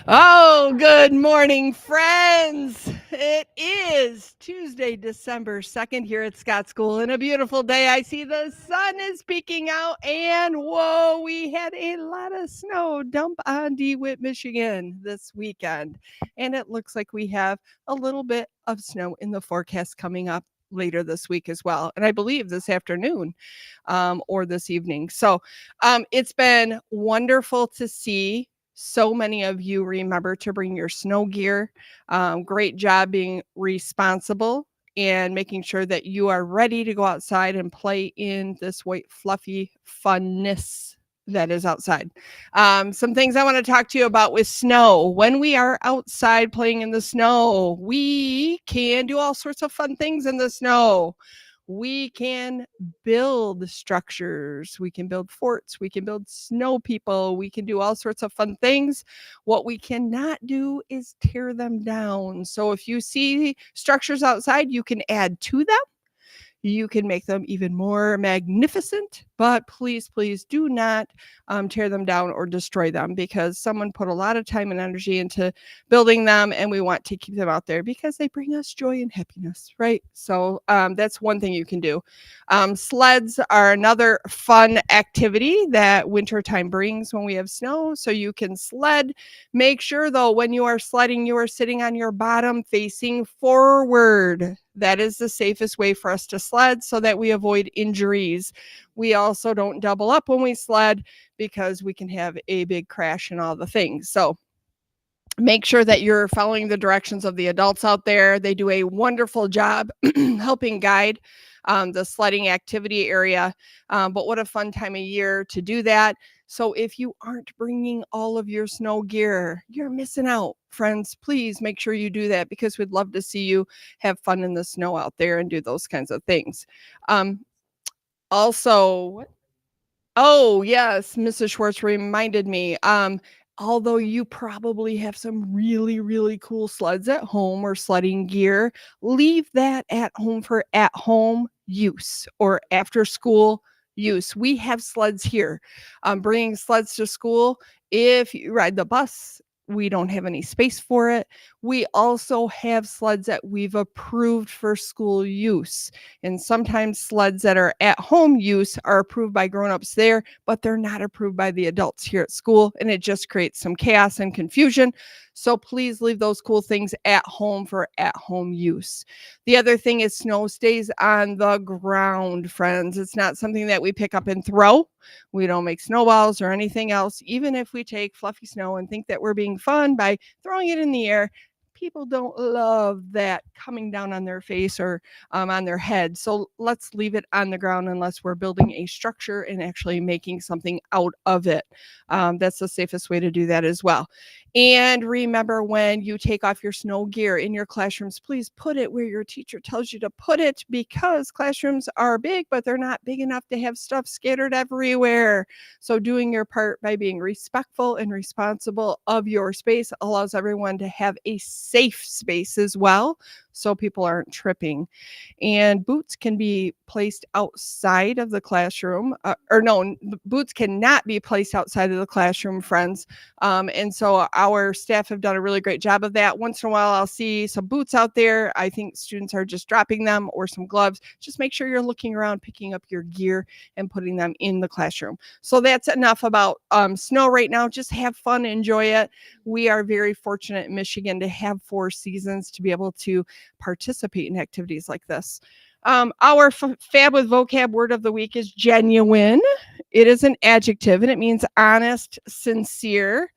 Oh, good morning, friends. It is Tuesday, December 2nd here at Scott School, and a beautiful day. I see the sun is peeking out, and whoa, we had a lot of snow dump on DeWitt, Michigan this weekend. And it looks like we have a little bit of snow in the forecast coming up later this week as well. And I believe this afternoon or this evening. So it's been wonderful to see so many of you remember to bring your snow gear. Great job being responsible and making sure that you are ready to go outside and play in this white, fluffy funness that is outside. Some things I want to talk to you about with snow. When we are outside playing in the snow, we can do all sorts of fun things in the snow. We can build structures, we can build forts, we can build snow people, we can do all sorts of fun things. What we cannot do is tear them down. So if you see structures outside, you can add to them. You can make them even more magnificent, but please, please do not tear them down or destroy them because someone put a lot of time and energy into building them, and we want to keep them out there because they bring us joy and happiness, right? So that's one thing you can do. Sleds are another fun activity that wintertime brings when we have snow. So you can sled. Make sure, though, when you are sledding, you are sitting on your bottom facing forward. That is the safest way for us to sled so that we avoid injuries. We also don't double up when we sled because we can have a big crash and all the things. So make sure that you're following the directions of the adults out there. They do a wonderful job helping guide the sledding activity area. But what a fun time of year to do that. So if you aren't bringing all of your snow gear, you're missing out. Friends, please make sure you do that because we'd love to see you have fun in the snow out there and do those kinds of things. Um, also, oh, yes, Mrs. Schwartz reminded me. Although you probably have some really, really cool sleds at home or sledding gear, leave that at home for at home use or after school use. We have sleds here. Bringing sleds to school, if you ride the bus, we don't have any space for it. We also have sleds that we've approved for school use. And sometimes sleds that are at home use are approved by grown-ups there, but they're not approved by the adults here at school, and it just creates some chaos and confusion. So please leave those cool things at home for at home use. The other thing is snow stays on the ground, friends. It's not something that we pick up and throw. We don't make snowballs or anything else. Even if we take fluffy snow and think that we're being fun by throwing it in the air, people don't love that coming down on their face or on their head. So let's leave it on the ground unless we're building a structure and actually making something out of it. That's the safest way to do that as well. And remember, when you take off your snow gear in your classrooms, please put it where your teacher tells you to put it because classrooms are big, but they're not big enough to have stuff scattered everywhere. So doing your part by being respectful and responsible of your space allows everyone to have a safe space as well so people aren't tripping. And boots can be placed outside of the classroom, or no, boots cannot be placed outside of the classroom, friends. And so our staff have done a really great job of that. Once in a while, I'll see some boots out there. I think students are just dropping them or some gloves. Just make sure you're looking around, picking up your gear and putting them in the classroom. So that's enough about snow right now. Just have fun, enjoy it. We are very fortunate in Michigan to have 4 seasons to be able to participate in activities like this. Our Fab with Vocab word of the week is genuine. It is an adjective and it means honest, sincere.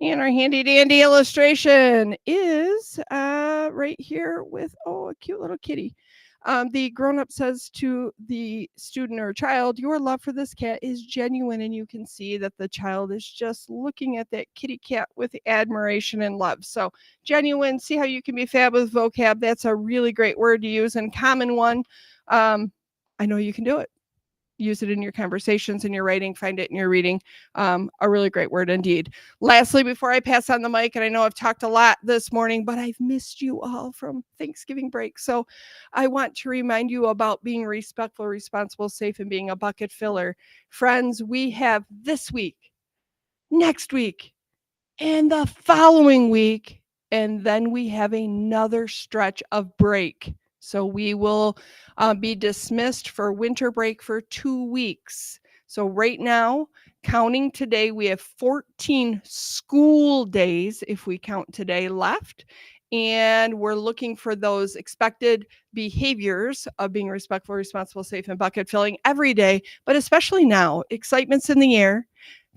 And our handy dandy illustration is right here with, oh, a cute little kitty. The grown-up says to the student or child, your love for this cat is genuine. And you can see that the child is just looking at that kitty cat with admiration and love. So genuine, see how you can be fab with vocab. That's a really great word to use and common one. I know you can do it. Use it in your conversations, in your writing, find it in your reading. A really great word indeed. Lastly, before I pass on the mic, and I know I've talked a lot this morning, but I've missed you all from Thanksgiving break. So I want to remind you about being respectful, responsible, safe, and being a bucket filler. Friends, we have this week, next week, and the following week, and then we have another stretch of break. So we will be dismissed for winter break for 2 weeks. So right now, counting today, we have 14 school days, if we count today, left. And we're looking for those expected behaviors of being respectful, responsible, safe, and bucket filling every day, but especially now. Excitement's in the air.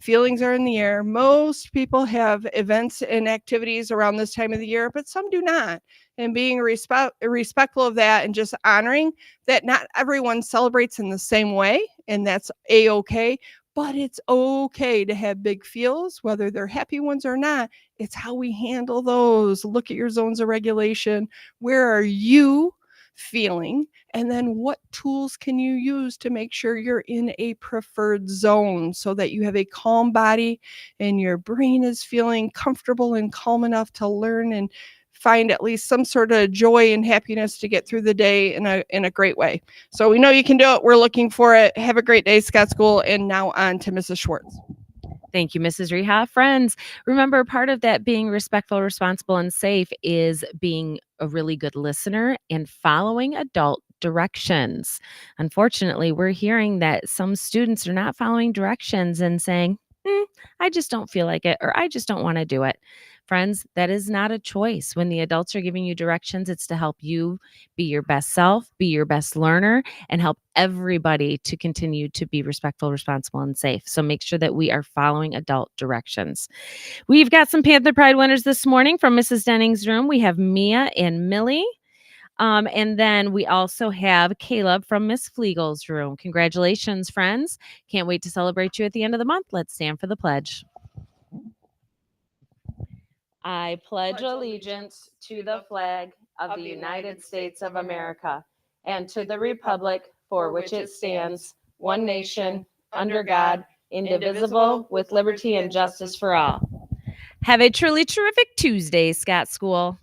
Feelings are in the air. Most people have events and activities around this time of the year, but some do not. And being respectful of that and just honoring that not everyone celebrates in the same way, and that's a-okay. But it's okay to have big feels, whether they're happy ones or not. It's how we handle those. Look at your zones of regulation. Where are you feeling? And then what tools can you use to make sure you're in a preferred zone so that you have a calm body and your brain is feeling comfortable and calm enough to learn and find at least some sort of joy and happiness to get through the day in a great way. So we know you can do it. We're looking for it. Have a great day, Scott School. And now on to Mrs. Schwartz. Thank you, Mrs. Reha. Friends, remember, part of that being respectful, responsible, and safe is being a really good listener and following adult directions. Unfortunately, we're hearing that some students are not following directions and saying, I just don't feel like it, or I just don't want to do it. Friends, that is not a choice. When the adults are giving you directions, it's to help you be your best self, be your best learner, and help everybody to continue to be respectful, responsible, and safe. So make sure that we are following adult directions. We've got some Panther Pride winners this morning from Mrs. Denning's room. We have Mia and Millie. And then we also have Caleb from Miss Flegel's room. Congratulations, friends. Can't wait to celebrate you at the end of the month. Let's stand for the pledge. I pledge allegiance to the flag of the United States of America and to the republic for which it stands, one nation, under God, indivisible, with liberty and justice for all. Have a truly terrific Tuesday, Scott School.